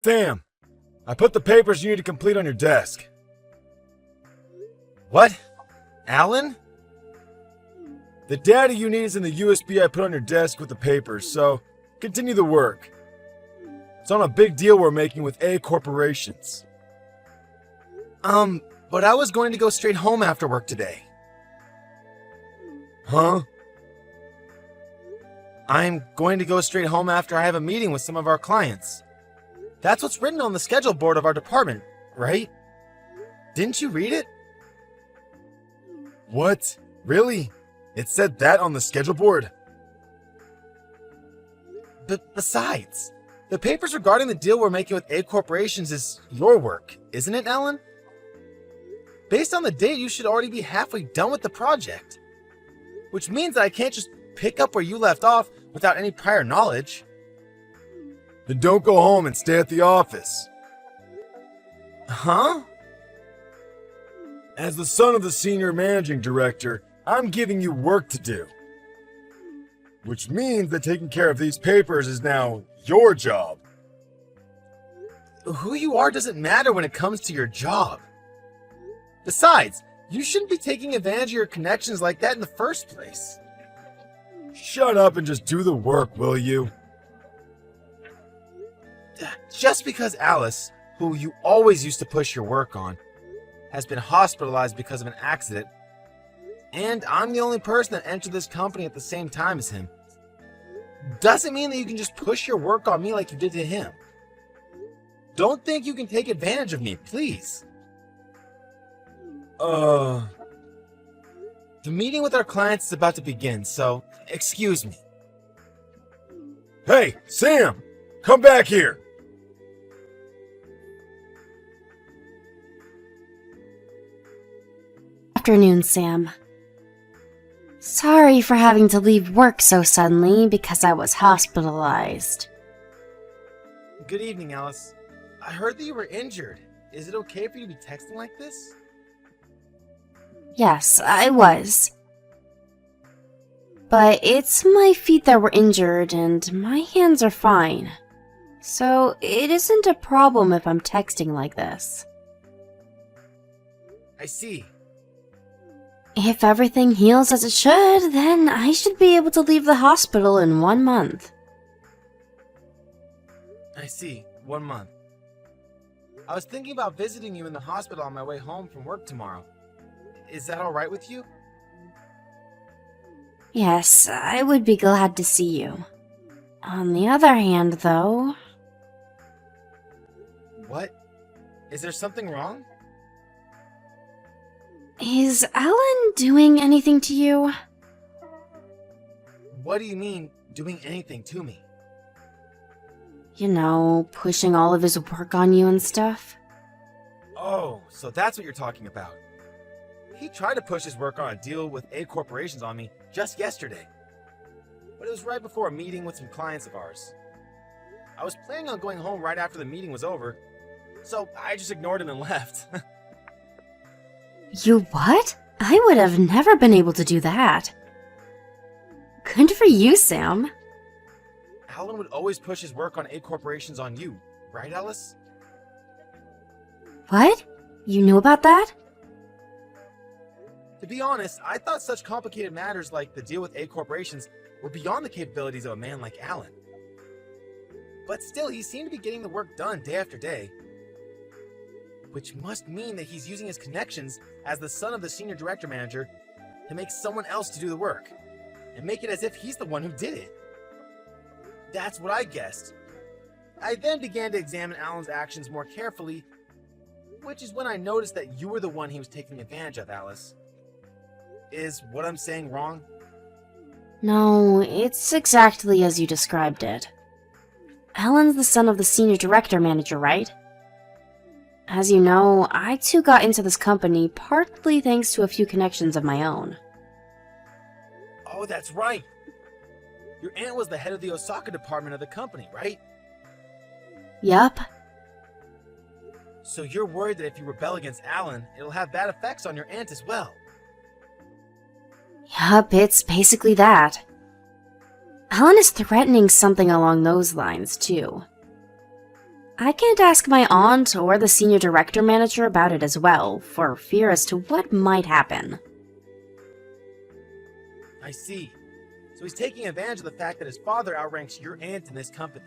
Sam, I put the papers you need to complete on your desk. What? Alan? The data you need is in the USB I put on your desk with the papers, so continue the work. It's on a big deal we're making with A Corporations. But I was going to go straight home after work today. Huh? I'm going to go straight home after I have a meeting with some of our clients. That's what's written on the schedule board of our department, right? Didn't you read it? What? Really? It said that on the schedule board? But besides, the papers regarding the deal we're making with A Corporations is your work, isn't it, Alan? Based on the date, you should already be halfway done with the project. Which means that I can't just pick up where you left off without any prior knowledge. Then don't go home and stay at the office. Huh? As the son of the senior managing director, I'm giving you work to do. Which means that taking care of these papers is now your job. Who you are doesn't matter when it comes to your job. Besides, you shouldn't be taking advantage of your connections like that in the first place. Shut up and just do the work, will you? Just because Alice, who you always used to push your work on, has been hospitalized because of an accident, and I'm the only person that entered this company at the same time as him, doesn't mean that you can just push your work on me like you did to him. Don't think you can take advantage of me, please. The meeting with our clients is about to begin, so excuse me. Hey, Sam! Come back here! Afternoon, Sam. Sorry for having to leave work so suddenly because I was hospitalized. Good evening, Alice. I heard that you were injured. Is it okay for you to be texting like this? Yes, I was. But it's my feet that were injured and my hands are fine. So it isn't a problem if I'm texting like this. I see. If everything heals as it should, then I should be able to leave the hospital in 1 month. I see. 1 month. I was thinking about visiting you in the hospital on my way home from work tomorrow. Is that alright with you? Yes, I would be glad to see you. On the other hand, though... What? Is there something wrong? Is Alan doing anything to you? What do you mean, doing anything to me? You know, pushing all of his work on you and stuff? Oh, so that's what you're talking about. He tried to push his work on a deal with A Corporations on me just yesterday. But it was right before a meeting with some clients of ours. I was planning on going home right after the meeting was over, so I just ignored him and left. You what? I would have never been able to do that. Good for you, Sam. Alan would always push his work on A Corporations on you, right, Alice? What? You knew about that? To be honest, I thought such complicated matters like the deal with A Corporations were beyond the capabilities of a man like Alan. But still, he seemed to be getting the work done day after day. Which must mean that he's using his connections as the son of the senior director manager to make someone else to do the work, and make it as if he's the one who did it. That's what I guessed. I then began to examine Alan's actions more carefully, which is when I noticed that you were the one he was taking advantage of, Alice. Is what I'm saying wrong? No, it's exactly as you described it. Alan's the son of the senior director manager, right? As you know, I too got into this company partly thanks to a few connections of my own. Oh, that's right. Your aunt was the head of the Osaka department of the company, right? Yup. So you're worried that if you rebel against Alan, it'll have bad effects on your aunt as well. Yup, it's basically that. Alan is threatening something along those lines, too. I can't ask my aunt or the senior director manager about it as well, for fear as to what might happen. I see. So he's taking advantage of the fact that his father outranks your aunt in this company.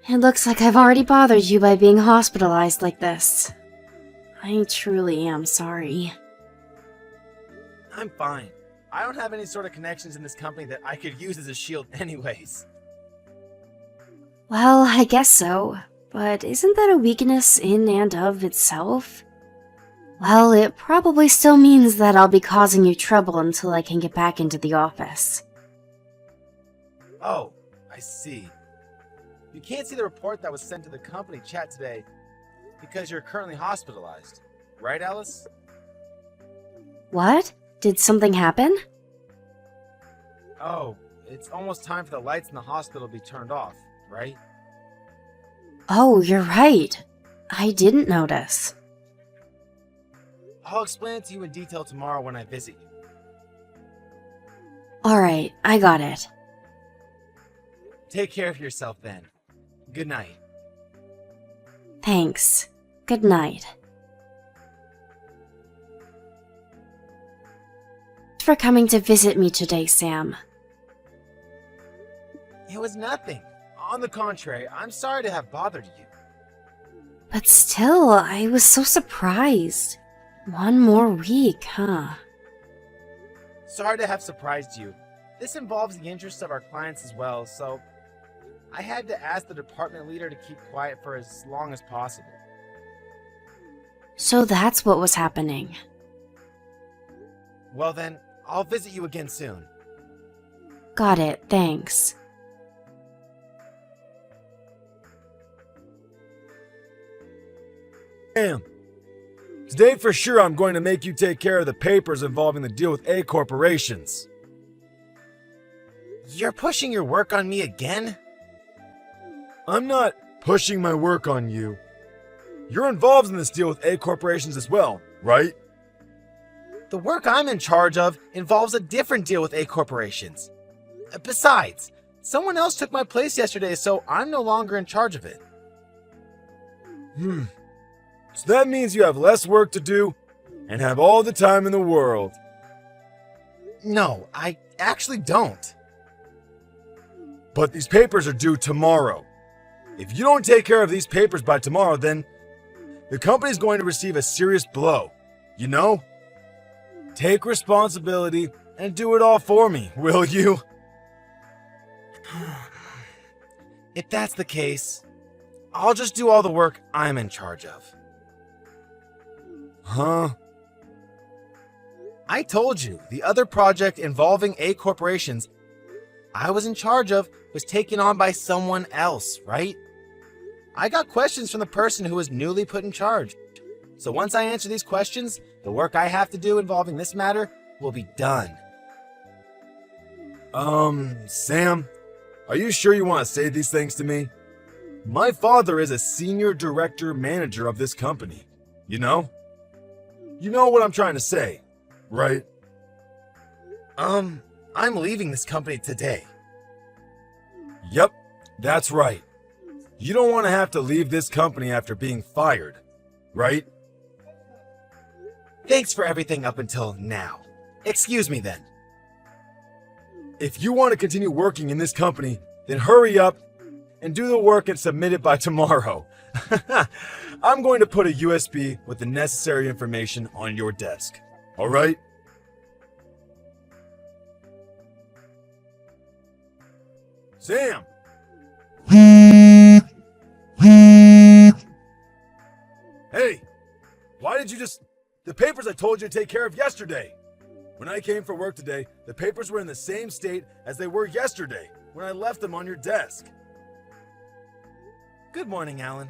It looks like I've already bothered you by being hospitalized like this. I truly am sorry. I'm fine. I don't have any sort of connections in this company that I could use as a shield anyways. Well, I guess so. But isn't that a weakness in and of itself? Well, it probably still means that I'll be causing you trouble until I can get back into the office. Oh, I see. You can't see the report that was sent to the company chat today because you're currently hospitalized. Right, Alice? What? Did something happen? Oh, it's almost time for the lights in the hospital to be turned off, right? Oh, you're right. I didn't notice. I'll explain it to you in detail tomorrow when I visit you. Alright, I got it. Take care of yourself then. Good night. Thanks. Good night. Thanks for coming to visit me today, Sam. It was nothing. On the contrary, I'm sorry to have bothered you. But still, I was so surprised. 1 more week, huh? Sorry to have surprised you. This involves the interests of our clients as well, so I had to ask the department leader to keep quiet for as long as possible. So that's what was happening. Well then, I'll visit you again soon. Got it, thanks. Damn. Today for sure I'm going to make you take care of the papers involving the deal with A corporations. You're pushing your work on me again? I'm not pushing my work on you. You're involved in this deal with A corporations as well, right? The work I'm in charge of involves a different deal with A corporations. Besides, someone else took my place yesterday, so I'm no longer in charge of it. So that means you have less work to do and have all the time in the world. No, I actually don't. But these papers are due tomorrow. If you don't take care of these papers by tomorrow, then the company's going to receive a serious blow. You know? Take responsibility and do it all for me, will you? If that's the case, I'll just do all the work I'm in charge of. Huh? I told you, the other project involving A corporations I was in charge of was taken on by someone else, right? I got questions from the person who was newly put in charge. So once I answer these questions, the work I have to do involving this matter will be done. Sam, are you sure you want to say these things to me? My father is a senior director manager of this company, you know? You know what I'm trying to say, right? I'm leaving this company today. Yep, that's right. You don't want to have to leave this company after being fired, right? Thanks for everything up until now. Excuse me then. If you want to continue working in this company, then hurry up and do the work and submit it by tomorrow. I'm going to put a USB with the necessary information on your desk. All right? Sam! Hey! Why did you just... The papers I told you to take care of yesterday! When I came for work today, the papers were in the same state as they were yesterday, when I left them on your desk. Good morning, Alan.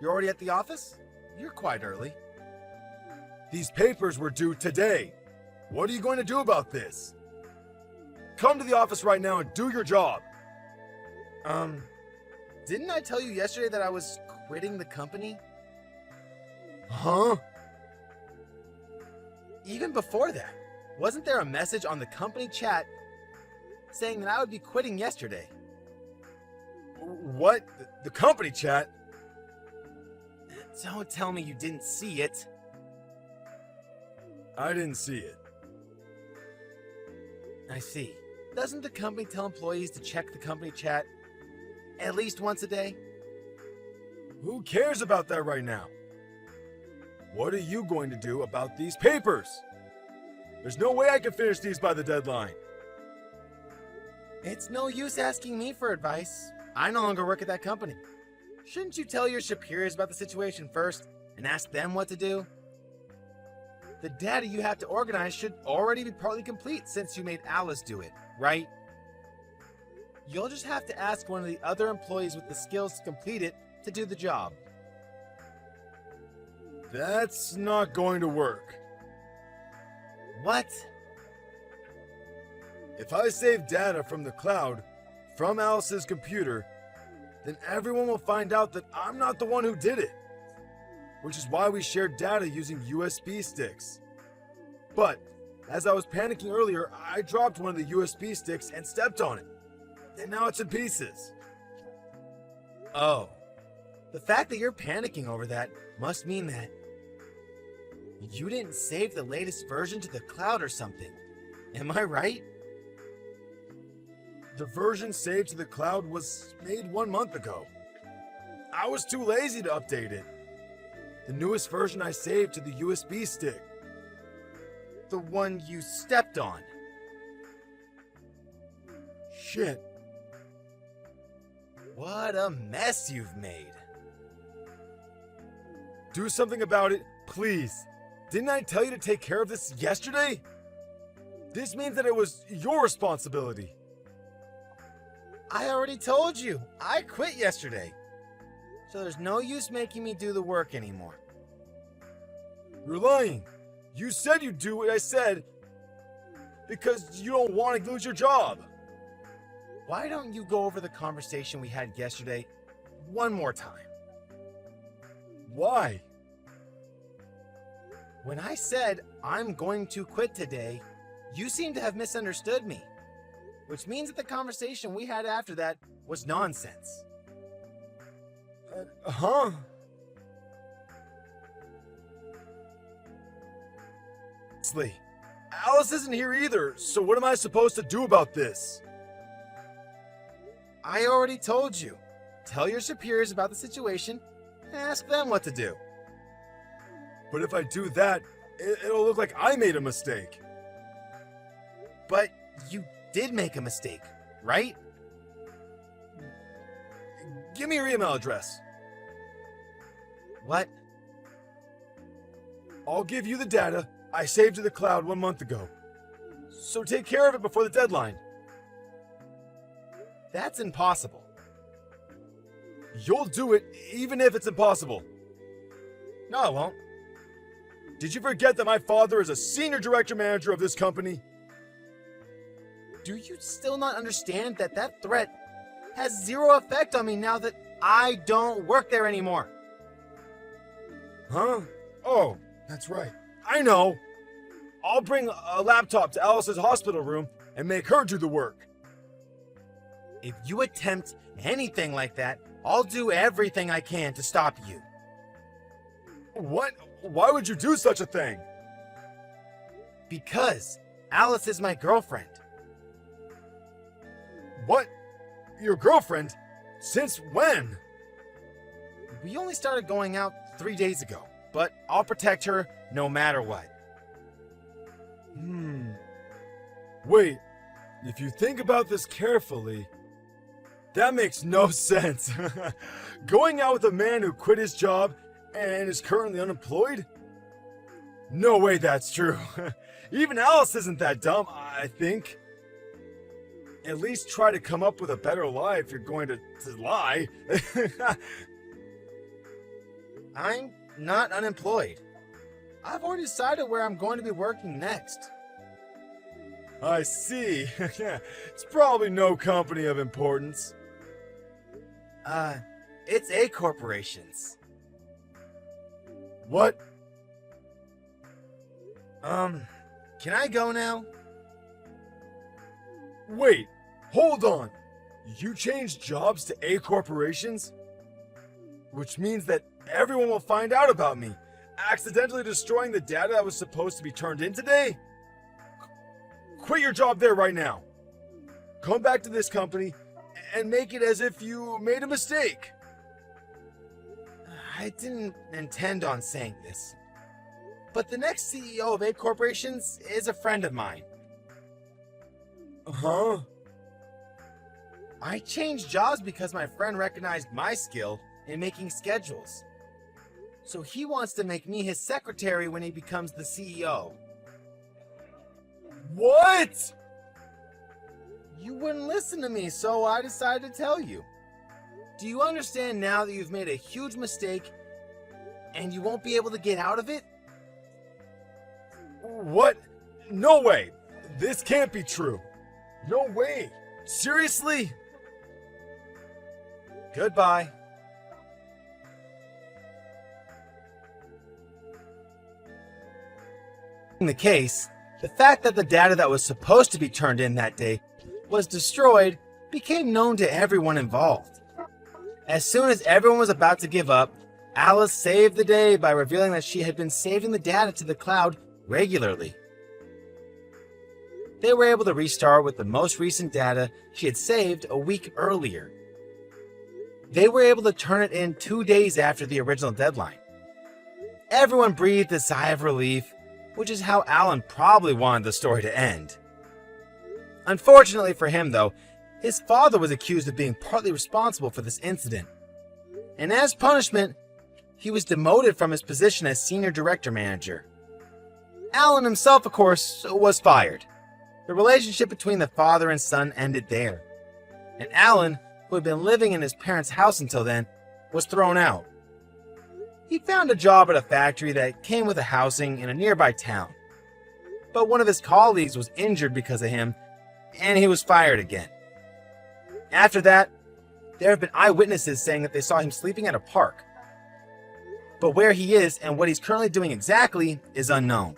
You're already at the office? You're quite early. These papers were due today. What are you going to do about this? Come to the office right now and do your job. Didn't I tell you yesterday that I was quitting the company? Huh? Even before that, wasn't there a message on the company chat saying that I would be quitting yesterday? What? The company chat? Don't tell me you didn't see it. I didn't see it. I see. Doesn't the company tell employees to check the company chat at least once a day? Who cares about that right now? What are you going to do about these papers? There's no way I can finish these by the deadline. It's no use asking me for advice. I no longer work at that company. Shouldn't you tell your superiors about the situation first and ask them what to do? The data you have to organize should already be partly complete since you made Alice do it, right? You'll just have to ask one of the other employees with the skills to complete it to do the job. That's not going to work. What? If I save data from the cloud, from Alice's computer, then everyone will find out that I'm not the one who did it. Which is why we shared data using USB sticks. But, as I was panicking earlier, I dropped one of the USB sticks and stepped on it. And now it's in pieces. Oh. The fact that you're panicking over that must mean that you didn't save the latest version to the cloud or something. Am I right? The version saved to the cloud was made 1 month ago. I was too lazy to update it. The newest version I saved to the USB stick. The one you stepped on. Shit. What a mess you've made. Do something about it, please. Didn't I tell you to take care of this yesterday? This means that it was your responsibility. I already told you. I quit yesterday. So there's no use making me do the work anymore. You're lying. You said you'd do what I said because you don't want to lose your job. Why don't you go over the conversation we had yesterday one more time? Why? When I said I'm going to quit today, you seem to have misunderstood me. Which means that the conversation we had after that was nonsense. Huh? Honestly, Alice isn't here either, so what am I supposed to do about this? I already told you. Tell your superiors about the situation and ask them what to do. But if I do that, it'll look like I made a mistake. But you did make a mistake, right? Give me your email address. What? I'll give you the data I saved to the cloud 1 month ago. So take care of it before the deadline. That's impossible. You'll do it even if it's impossible. No, I won't. Did you forget that my father is a senior director manager of this company? Do you still not understand that that threat has zero effect on me now that I don't work there anymore? Huh? Oh, that's right. I know. I'll bring a laptop to Alice's hospital room and make her do the work. If you attempt anything like that, I'll do everything I can to stop you. What? Why would you do such a thing? Because Alice is my girlfriend. What? Your girlfriend? Since when? We only started going out 3 days ago, but I'll protect her no matter what. Wait, if you think about this carefully, that makes no sense. Going out with a man who quit his job and is currently unemployed? No way that's true. Even Alice isn't that dumb, I think. At least try to come up with a better lie if you're going to lie. I'm not unemployed. I've already decided where I'm going to be working next. I see. It's probably no company of importance. It's A Corporations. What? Can I go now? Wait, hold on. You changed jobs to A corporations? Which means that everyone will find out about me, accidentally destroying the data that was supposed to be turned in today? Quit your job there right now. Come back to this company and make it as if you made a mistake. I didn't intend on saying this, but the next CEO of A Corporations is a friend of mine. Huh? I changed jobs because my friend recognized my skill in making schedules. So he wants to make me his secretary when he becomes the CEO. What? You wouldn't listen to me, so I decided to tell you. Do you understand now that you've made a huge mistake and you won't be able to get out of it? What? No way. This can't be true. No way. Seriously? Goodbye. In the case, the fact that the data that was supposed to be turned in that day was destroyed became known to everyone involved. As soon as everyone was about to give up, Alice saved the day by revealing that she had been saving the data to the cloud regularly. They were able to restart with the most recent data she had saved a week earlier. They were able to turn it in 2 days after the original deadline. Everyone breathed a sigh of relief, which is how Alan probably wanted the story to end. Unfortunately for him, though, his father was accused of being partly responsible for this incident. And as punishment, he was demoted from his position as senior director manager. Alan himself, of course, was fired. The relationship between the father and son ended there. And Alan, who had been living in his parents' house until then, was thrown out. He found a job at a factory that came with a housing in a nearby town. But one of his colleagues was injured because of him, and he was fired again. After that, there have been eyewitnesses saying that they saw him sleeping at a park. But where he is and what he's currently doing exactly is unknown.